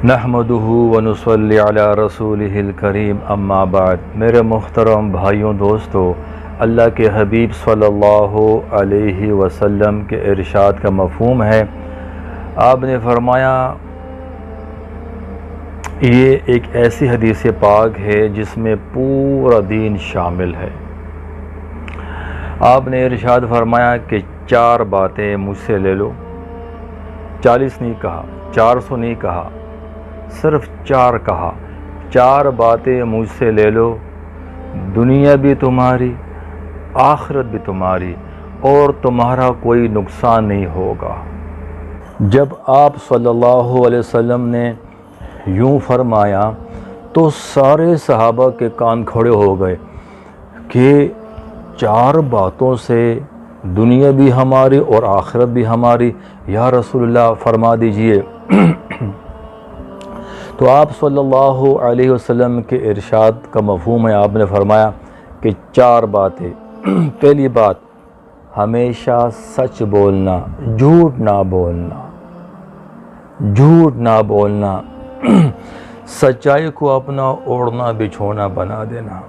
نحمدہ ونصلی علی رسولہ الکریم اما بعد۔ میرے محترم بھائیوں دوستو، اللہ کے حبیب صلی اللہ علیہ وسلم کے ارشاد کا مفہوم ہے، آپ نے فرمایا یہ ایک ایسی حدیث پاک ہے جس میں پورا دین شامل ہے۔ آپ نے ارشاد فرمایا کہ 4 باتیں مجھ سے لے لو، 40 نہیں کہا، 400 نہیں کہا، صرف 4 کہا۔ 4 باتیں مجھ سے لے لو، دنیا بھی تمہاری، آخرت بھی تمہاری، اور تمہارا کوئی نقصان نہیں ہوگا۔ جب آپ صلی اللہ علیہ وسلم نے یوں فرمایا تو سارے صحابہ کے کان کھڑے ہو گئے کہ 4 باتوں سے دنیا بھی ہماری اور آخرت بھی ہماری، یا رسول اللہ فرما دیجئے۔ تو آپ صلی اللہ علیہ وسلم کے ارشاد کا مفہوم ہے، آپ نے فرمایا کہ 4 باتیں۔ پہلی بات، ہمیشہ سچ بولنا، جھوٹ نہ بولنا، جھوٹ نہ بولنا، سچائی کو اپنا اوڑھنا بچھونا بنا دینا۔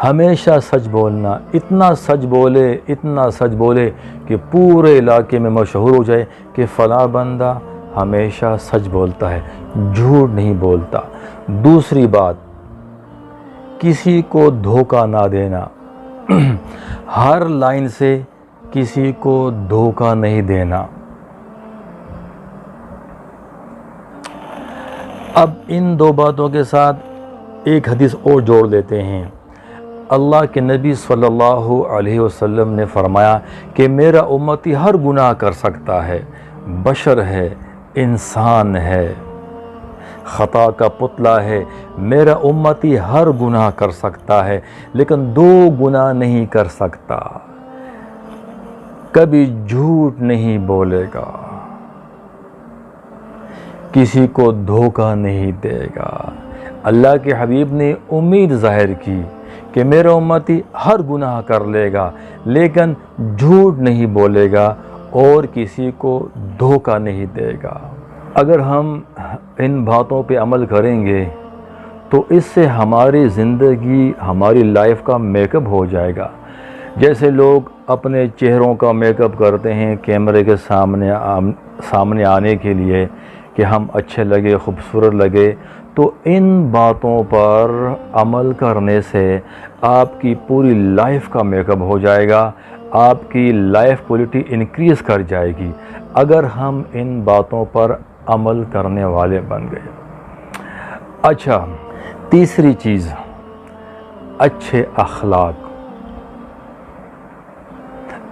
ہمیشہ سچ بولنا، اتنا سچ بولے کہ پورے علاقے میں مشہور ہو جائے کہ فلاں بندہ ہمیشہ سچ بولتا ہے، جھوٹ نہیں بولتا۔ دوسری بات، کسی کو دھوکہ نہ دینا، ہر لائن سے کسی کو دھوکہ نہیں دینا۔ اب ان 2 باتوں کے ساتھ ایک حدیث اور جوڑ لیتے ہیں۔ اللہ کے نبی صلی اللہ علیہ وسلم نے فرمایا کہ میرا امتی ہر گناہ کر سکتا ہے، بشر ہے، انسان ہے، خطا کا پتلا ہے۔ میرا امتی ہر گناہ کر سکتا ہے لیکن 2 گناہ نہیں کر سکتا، کبھی جھوٹ نہیں بولے گا، کسی کو دھوکہ نہیں دے گا۔ اللہ کے حبیب نے امید ظاہر کی کہ میرا امتی ہر گناہ کر لے گا لیکن جھوٹ نہیں بولے گا اور کسی کو دھوکہ نہیں دے گا۔ اگر ہم ان باتوں پہ عمل کریں گے تو اس سے ہماری زندگی، ہماری لائف کا میک اپ ہو جائے گا۔ جیسے لوگ اپنے چہروں کا میک اپ کرتے ہیں کیمرے کے سامنے آنے کے لیے کہ ہم اچھے لگے، خوبصورت لگے، تو ان باتوں پر عمل کرنے سے آپ کی پوری لائف کا میک اپ ہو جائے گا، آپ کی لائف کوالٹی انکریز کر جائے گی اگر ہم ان باتوں پر عمل کرنے والے بن گئے۔ اچھا، تیسری چیز، اچھے اخلاق۔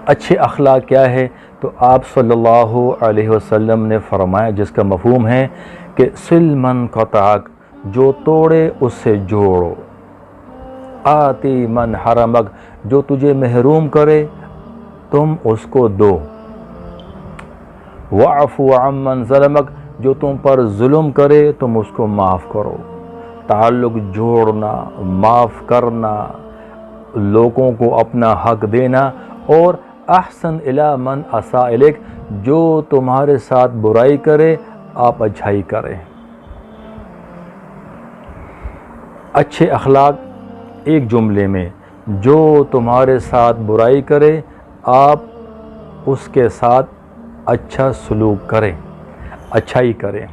اچھے اخلاق کیا ہے؟ تو آپ صلی اللہ علیہ وسلم نے فرمایا، جس کا مفہوم ہے کہ سل من قطعک، جو توڑے اس سے جوڑو، آتی من حرمک، جو تجھے محروم کرے تم اس کو دو، واعفو عمن ظلمک، جو تم پر ظلم کرے تم اس کو معاف کرو۔ تعلق جوڑنا، معاف کرنا، لوگوں کو اپنا حق دینا، اور احسن الی من اساء الیک، جو تمہارے ساتھ برائی کرے آپ اچھائی کریں۔ اچھے اخلاق ایک جملے میں، جو تمہارے ساتھ برائی کرے آپ اس کے ساتھ اچھا سلوک کریں، اچھائی کریں۔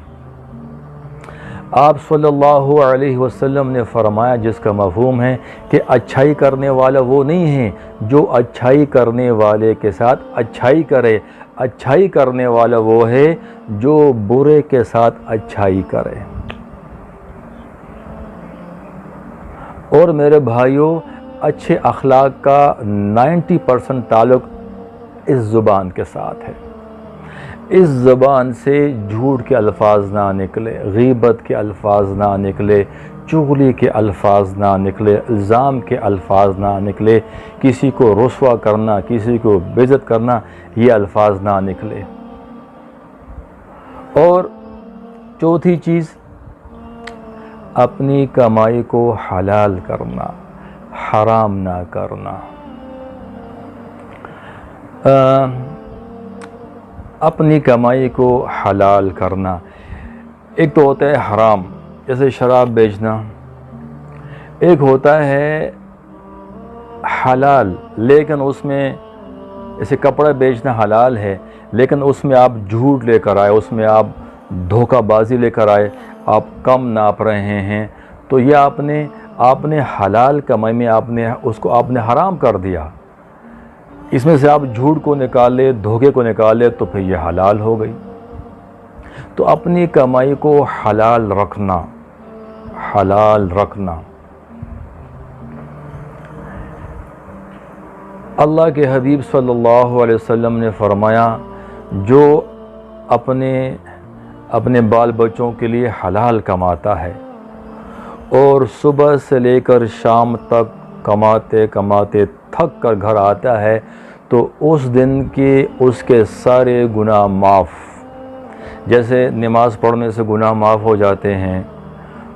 آپ صلی اللہ علیہ وسلم نے فرمایا، جس کا مفہوم ہے کہ اچھائی کرنے والا وہ نہیں ہے جو اچھائی کرنے والے کے ساتھ اچھائی کرے، اچھائی کرنے والا وہ ہے جو برے کے ساتھ اچھائی کرے۔ اور میرے بھائیوں، اچھے اخلاق کا 90% تعلق اس زبان کے ساتھ ہے۔ اس زبان سے جھوٹ کے الفاظ نہ نکلے، غیبت کے الفاظ نہ نکلے، چغلی کے الفاظ نہ نکلے، الزام کے الفاظ نہ نکلے، کسی کو رسوا کرنا، کسی کو بے عزت کرنا، یہ الفاظ نہ نکلے۔ اور چوتھی چیز، اپنی کمائی کو حلال کرنا، حرام نہ کرنا۔ اپنی کمائی کو حلال کرنا. ایک تو ہوتا ہے حرام، جیسے شراب بیچنا. ایک ہوتا ہے حلال لیکن اس میں جیسے کپڑا بیچنا حلال ہے لیکن اس میں آپ جھوٹ لے کر آئے، اس میں آپ دھوکہ بازی لے کر آئے، آپ کم ناپ رہے ہیں، تو یہ آپ نے حلال کمائی میں آپ نے حرام کر دیا. اس میں سے آپ جھوٹ کو نکالے، دھوکے کو نکالے تو پھر یہ حلال ہو گئی. تو اپنی کمائی کو حلال رکھنا. اللہ کے حبیب صلی اللہ علیہ وسلم نے فرمایا جو اپنے بال بچوں کے لیے حلال کماتا ہے اور صبح سے لے کر شام تک کماتے کماتے تھک کر گھر آتا ہے تو اس دن کے اس کے سارے گناہ معاف. جیسے نماز پڑھنے سے گناہ معاف ہو جاتے ہیں،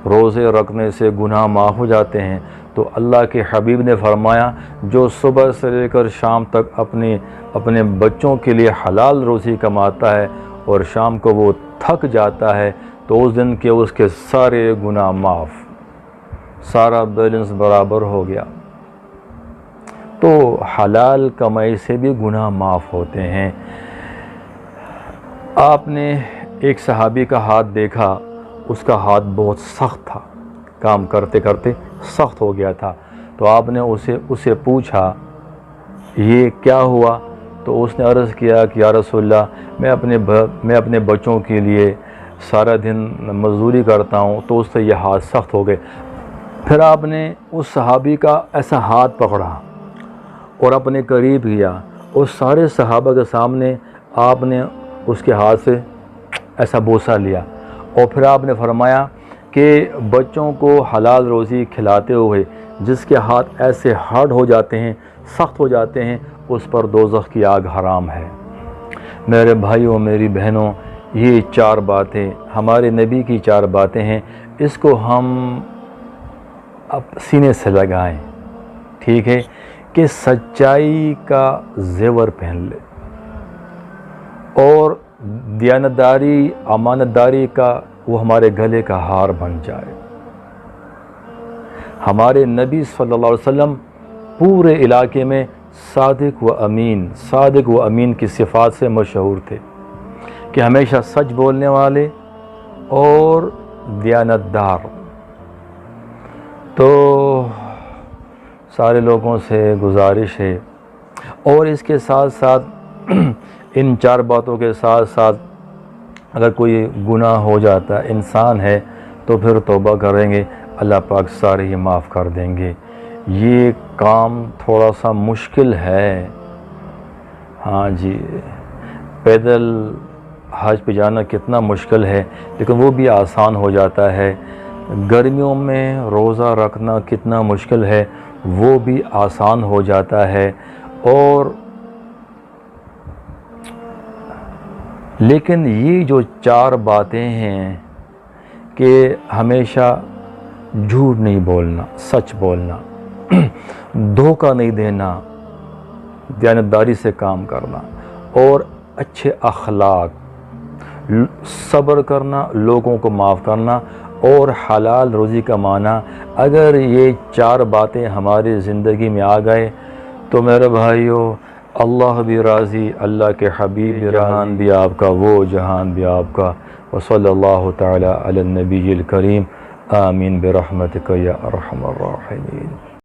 روزے رکھنے سے گناہ معاف ہو جاتے ہیں، تو اللہ کے حبیب نے فرمایا جو صبح سے لے کر شام تک اپنے بچوں کے لیے حلال روزی کماتا ہے اور شام کو وہ تھک جاتا ہے تو اس دن کے اس کے سارے گناہ معاف، سارا بیلنس برابر ہو گیا. تو حلال کمائی سے بھی گناہ معاف ہوتے ہیں. آپ نے ایک صحابی کا ہاتھ دیکھا، اس کا ہاتھ بہت سخت تھا، کام کرتے کرتے سخت ہو گیا تھا. تو آپ نے اسے پوچھا یہ کیا ہوا؟ تو اس نے عرض کیا کہ یا رسول اللہ میں اپنے بچوں کے لیے سارا دن مزدوری کرتا ہوں تو اس سے یہ ہاتھ سخت ہو گئے. پھر آپ نے اس صحابی کا ایسا ہاتھ پکڑا اور اپنے قریب کیا اور سارے صحابہ کے سامنے آپ نے اس کے ہاتھ سے ایسا بوسہ لیا اور پھر آپ نے فرمایا کہ بچوں کو حلال روزی کھلاتے ہوئے جس کے ہاتھ ایسے ہارڈ ہو جاتے ہیں، سخت ہو جاتے ہیں، اس پر دوزخ کی آگ حرام ہے. میرے بھائیوں، میری بہنوں، یہ 4 باتیں ہمارے نبی کی 4 باتیں ہیں. اس کو ہم سینے سے لگائیں، ٹھیک ہے، کہ سچائی کا زیور پہن لے اور دیانتداری، امانتداری کا وہ ہمارے گلے کا ہار بن جائے. ہمارے نبی صلی اللہ علیہ وسلم پورے علاقے میں صادق و امین کی صفات سے مشہور تھے کہ ہمیشہ سچ بولنے والے اور دیانتدار. تو سارے لوگوں سے گزارش ہے اور اس کے ساتھ ساتھ ان 4 باتوں کے ساتھ ساتھ اگر کوئی گناہ ہو جاتا ہے، انسان ہے، تو پھر توبہ کریں گے، اللہ پاک سارے ہی معاف کر دیں گے. یہ کام تھوڑا سا مشکل ہے، ہاں جی، پیدل حج پہ جانا کتنا مشکل ہے لیکن وہ بھی آسان ہو جاتا ہے. گرمیوں میں روزہ رکھنا کتنا مشکل ہے، وہ بھی آسان ہو جاتا ہے. اور لیکن یہ جو 4 باتیں ہیں کہ ہمیشہ جھوٹ نہیں بولنا، سچ بولنا، دھوکہ نہیں دینا، دیانتداری سے کام کرنا اور اچھے اخلاق، صبر کرنا، لوگوں کو معاف کرنا اور حلال روزی کمانا، اگر یہ 4 باتیں ہماری زندگی میں آ گئے تو میرے بھائیوں اللہ بھی راضی، اللہ کے حبیب بھی، جہان بھی آپ کا، وہ جہان بھی آپ کا. وصلی اللہ تعالی علی النبی الکریم. آمین برحمتک یا ارحم الراحمین.